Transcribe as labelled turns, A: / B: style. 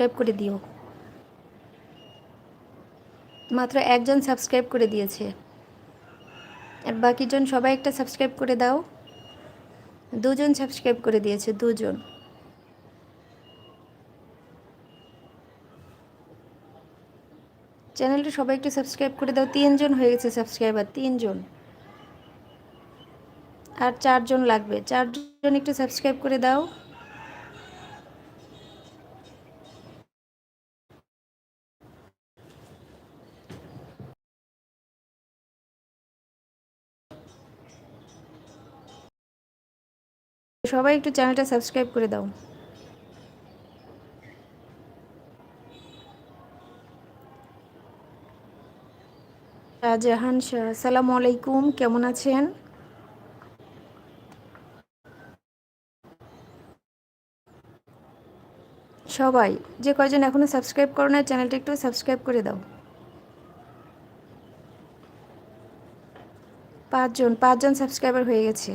A: Subscribe করে দিও। মাত্র একজন সাবস্ক্রাইব করে দিয়েছে, আর বাকিজন সবাই একটা সাবস্ক্রাইব করে দাও। দুজন সাবস্ক্রাইব করে দিয়েছে, দুজন। চ্যানেলটা সবাই একটু সাবস্ক্রাইব করে দাও। 3জন হয়ে গেছে সাবস্ক্রাইবার, 3জন। আর 4জন লাগবে, 4জন একটু সাবস্ক্রাইব করে দাও। সবাই একটু চ্যানেলটা সাবস্ক্রাইব করে দাও। শাহজাহান শাহ, আসসালামু আলাইকুম, কেমন আছেন? সবাই যে কয়জন এখনও সাবস্ক্রাইব করো না, চ্যানেলটা একটু সাবস্ক্রাইব করে দাও। 5জন সাবস্ক্রাইবার হয়ে গেছে।